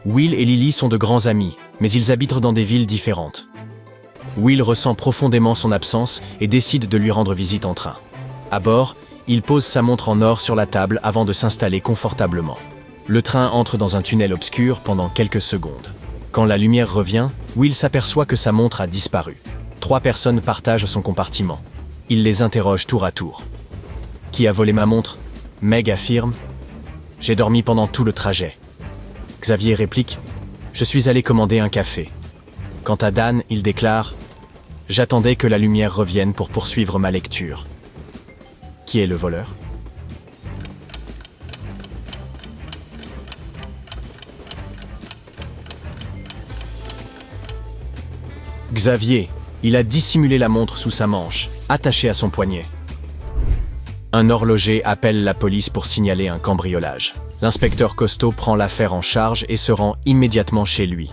Will et Lily sont de grands amis, mais ils habitent dans des villes différentes. Will ressent profondément son absence et décide de lui rendre visite en train. À bord, il pose sa montre en or sur la table avant de s'installer confortablement. Le train entre dans un tunnel obscur pendant quelques secondes. Quand la lumière revient, Will s'aperçoit que sa montre a disparu. 3 personnes partagent son compartiment. Il les interroge tour à tour. Qui a volé ma montre? Meg affirme. J'ai dormi pendant tout le trajet. Xavier réplique. Je suis allé commander un café. Quant à Dan, il déclare. J'attendais que la lumière revienne pour poursuivre ma lecture. Qui est le voleur? Xavier, il a dissimulé la montre sous sa manche, attachée à son poignet. Un horloger appelle la police pour signaler un cambriolage. L'inspecteur Costaud prend l'affaire en charge et se rend immédiatement chez lui.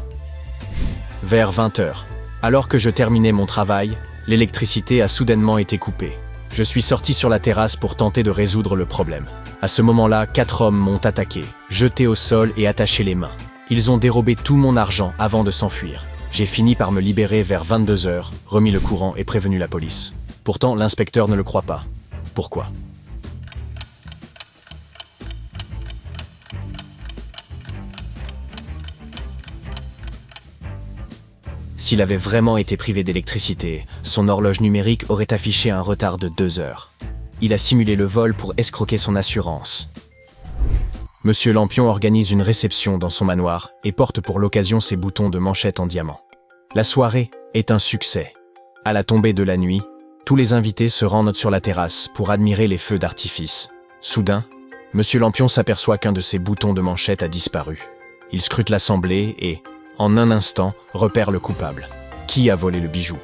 Vers 20h, alors que je terminais mon travail, l'électricité a soudainement été coupée. Je suis sorti sur la terrasse pour tenter de résoudre le problème. À ce moment-là, 4 hommes m'ont attaqué, jeté au sol et attaché les mains. Ils ont dérobé tout mon argent avant de s'enfuir. J'ai fini par me libérer vers 22h, remis le courant et prévenu la police. Pourtant, l'inspecteur ne le croit pas. Pourquoi? S'il avait vraiment été privé d'électricité, son horloge numérique aurait affiché un retard de 2 heures. Il a simulé le vol pour escroquer son assurance. Monsieur Lampion organise une réception dans son manoir et porte pour l'occasion ses boutons de manchette en diamant. La soirée est un succès. À la tombée de la nuit, tous les invités se rendent sur la terrasse pour admirer les feux d'artifice. Soudain, Monsieur Lampion s'aperçoit qu'un de ses boutons de manchette a disparu. Il scrute l'assemblée et, en un instant, repère le coupable. Qui a volé le bijou?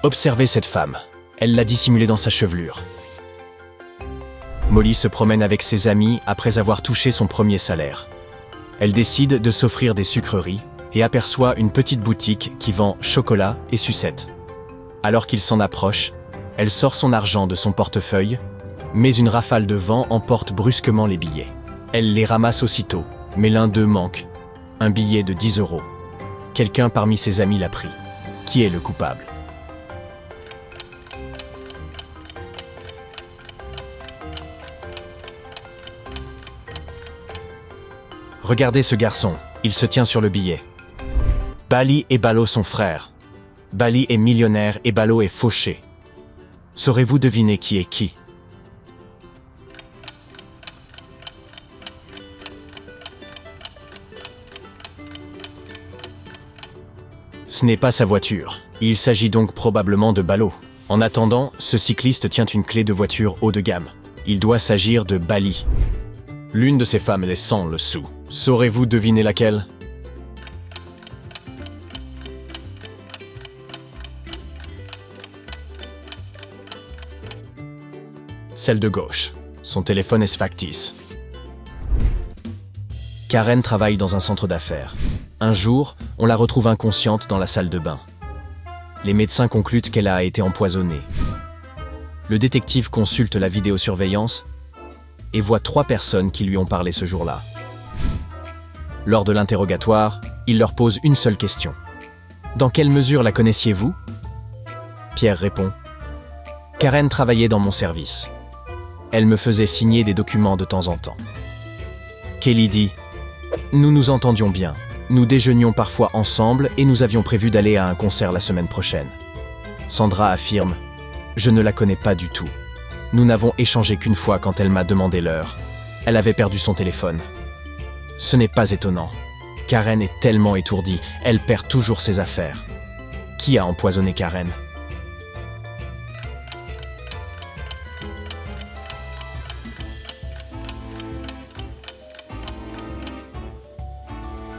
Observez cette femme. Elle l'a dissimulé dans sa chevelure. Molly se promène avec ses amis après avoir touché son premier salaire. Elle décide de s'offrir des sucreries et aperçoit une petite boutique qui vend chocolat et sucettes. Alors qu'il s'en approche, elle sort son argent de son portefeuille, mais une rafale de vent emporte brusquement les billets. Elle les ramasse aussitôt, mais l'un d'eux manque. Un billet de 10 €. Quelqu'un parmi ses amis l'a pris. Qui est le coupable? Regardez ce garçon, il se tient sur le billet. Bali et Balo sont frères. Bali est millionnaire et Balo est fauché. Saurez-vous deviner qui est qui? Ce n'est pas sa voiture. Il s'agit donc probablement de Balo. En attendant, ce cycliste tient une clé de voiture haut de gamme. Il doit s'agir de Bali. L'une de ces femmes est sans le sou. Saurez-vous deviner laquelle? Celle de gauche. Son téléphone est factice. Karen travaille dans un centre d'affaires. Un jour, on la retrouve inconsciente dans la salle de bain. Les médecins concluent qu'elle a été empoisonnée. Le détective consulte la vidéosurveillance et voit 3 personnes qui lui ont parlé ce jour-là. Lors de l'interrogatoire, il leur pose une seule question. « Dans quelle mesure la connaissiez-vous » Pierre répond. « Karen travaillait dans mon service. Elle me faisait signer des documents de temps en temps. » Kelly dit. « Nous nous entendions bien. Nous déjeunions parfois ensemble et nous avions prévu d'aller à un concert la semaine prochaine. » Sandra affirme. « Je ne la connais pas du tout. Nous n'avons échangé qu'une fois quand elle m'a demandé l'heure. Elle avait perdu son téléphone. » Ce n'est pas étonnant. Karen est tellement étourdie, elle perd toujours ses affaires. Qui a empoisonné Karen?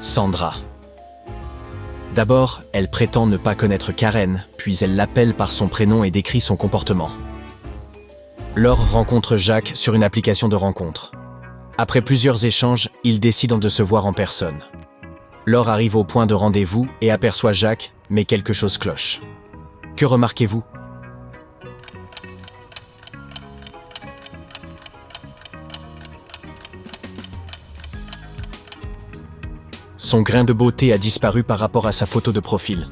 Sandra. D'abord, elle prétend ne pas connaître Karen, puis elle l'appelle par son prénom et décrit son comportement. Laure rencontre Jacques sur une application de rencontre. Après plusieurs échanges, ils décident de se voir en personne. Laure arrive au point de rendez-vous et aperçoit Jacques, mais quelque chose cloche. Que remarquez-vous? Son grain de beauté a disparu par rapport à sa photo de profil.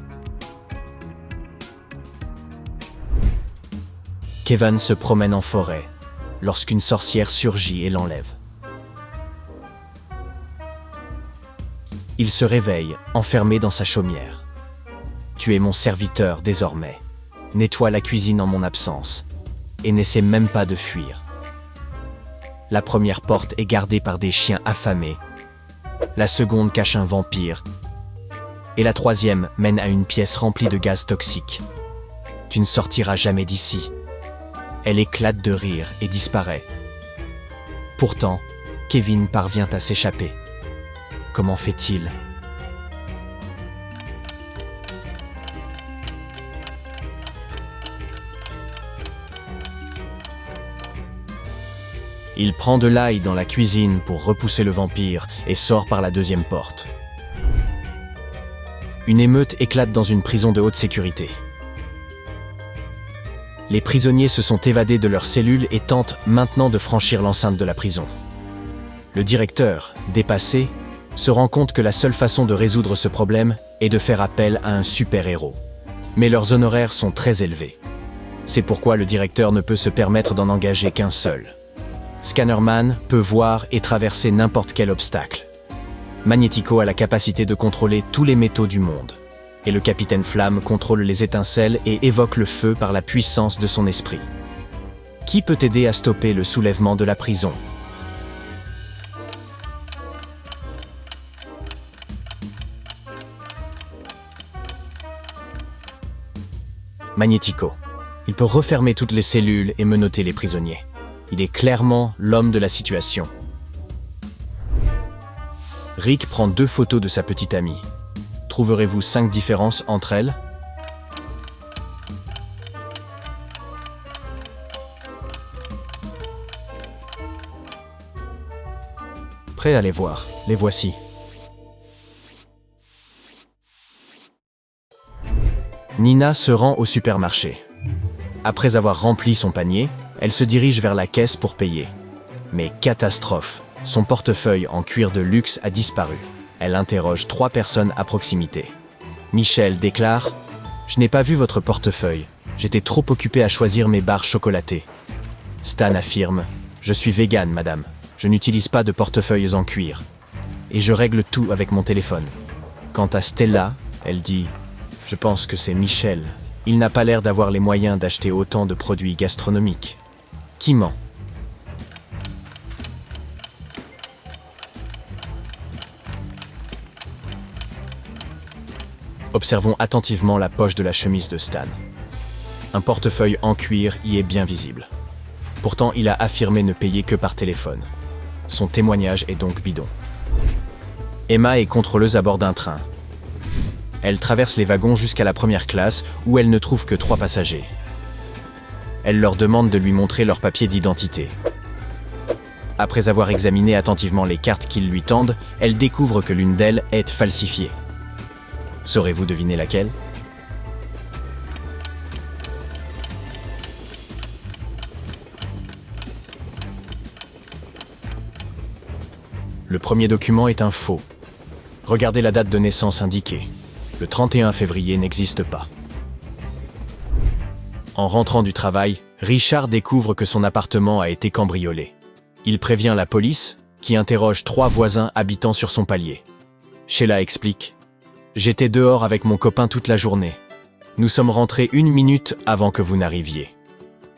Kevin se promène en forêt lorsqu'une sorcière surgit et l'enlève. Il se réveille, enfermé dans sa chaumière. « Tu es mon serviteur désormais. Nettoie la cuisine en mon absence et n'essaie même pas de fuir. » La première porte est gardée par des chiens affamés. La seconde cache un vampire. Et la troisième mène à une pièce remplie de gaz toxiques. Tu ne sortiras jamais d'ici. Elle éclate de rire et disparaît. Pourtant, Kevin parvient à s'échapper. Comment fait-il ? Il prend de l'ail dans la cuisine pour repousser le vampire et sort par la deuxième porte. Une émeute éclate dans une prison de haute sécurité. Les prisonniers se sont évadés de leurs cellules et tentent maintenant de franchir l'enceinte de la prison. Le directeur, dépassé, se rend compte que la seule façon de résoudre ce problème est de faire appel à un super-héros. Mais leurs honoraires sont très élevés. C'est pourquoi le directeur ne peut se permettre d'en engager qu'un seul. Scannerman peut voir et traverser n'importe quel obstacle. Magnético a la capacité de contrôler tous les métaux du monde. Et le capitaine Flamme contrôle les étincelles et évoque le feu par la puissance de son esprit. Qui peut aider à stopper le soulèvement de la prison ? Magnético. Il peut refermer toutes les cellules et menotter les prisonniers. Il est clairement l'homme de la situation. Rick prend 2 photos de sa petite amie. Trouverez-vous 5 différences entre elles ? Prêt à les voir, les voici. Nina se rend au supermarché. Après avoir rempli son panier, elle se dirige vers la caisse pour payer. Mais catastrophe, son portefeuille en cuir de luxe a disparu. Elle interroge 3 personnes à proximité. Michel déclare « Je n'ai pas vu votre portefeuille. J'étais trop occupé à choisir mes barres chocolatées. » Stan affirme « Je suis vegan, madame. Je n'utilise pas de portefeuilles en cuir. Et je règle tout avec mon téléphone. » Quant à Stella, elle dit « Je pense que c'est Michel. Il n'a pas l'air d'avoir les moyens d'acheter autant de produits gastronomiques. » Qui ment ? Observons attentivement la poche de la chemise de Stan. Un portefeuille en cuir y est bien visible. Pourtant, il a affirmé ne payer que par téléphone. Son témoignage est donc bidon. Emma est contrôleuse à bord d'un train. Elle traverse les wagons jusqu'à la première classe où elle ne trouve que 3 passagers. Elle leur demande de lui montrer leur papier d'identité. Après avoir examiné attentivement les cartes qu'ils lui tendent, elle découvre que l'une d'elles est falsifiée. Saurez-vous deviner laquelle ? Le premier document est un faux. Regardez la date de naissance indiquée. Le 31 février n'existe pas. En rentrant du travail, Richard découvre que son appartement a été cambriolé. Il prévient la police, qui interroge 3 voisins habitant sur son palier. Sheila explique « J'étais dehors avec mon copain toute la journée. Nous sommes rentrés 1 minute avant que vous n'arriviez. »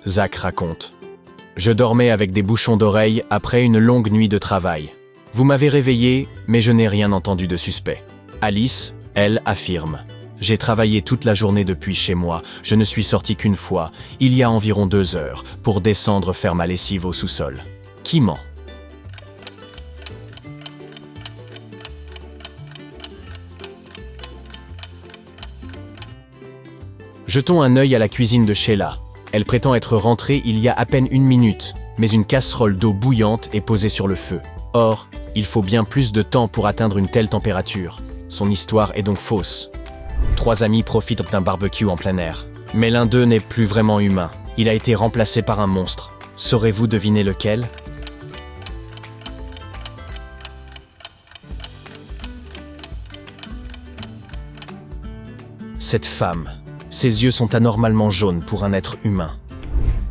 Zach raconte « Je dormais avec des bouchons d'oreille après une longue nuit de travail. Vous m'avez réveillé, mais je n'ai rien entendu de suspect. » Alice, elle, affirme « J'ai travaillé toute la journée depuis chez moi, je ne suis sorti qu'une fois, il y a environ 2 heures, pour descendre faire ma lessive au sous-sol. » Qui ment ? Jetons un œil à la cuisine de Sheila. Elle prétend être rentrée il y a à peine 1 minute, mais une casserole d'eau bouillante est posée sur le feu. Or, il faut bien plus de temps pour atteindre une telle température. Son histoire est donc fausse. 3 amis profitent d'un barbecue en plein air. Mais l'un d'eux n'est plus vraiment humain. Il a été remplacé par un monstre. Saurez-vous deviner lequel ? Cette femme, ses yeux sont anormalement jaunes pour un être humain.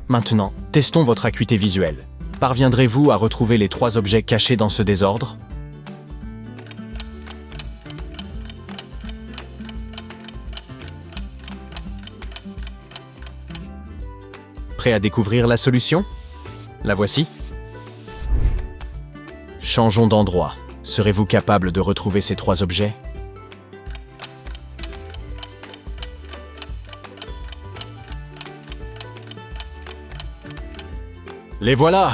Maintenant, testons votre acuité visuelle. Parviendrez-vous à retrouver les 3 objets cachés dans ce désordre? Prêt à découvrir la solution? La voici. Changeons d'endroit. Serez-vous capable de retrouver ces 3 objets? Les voilà!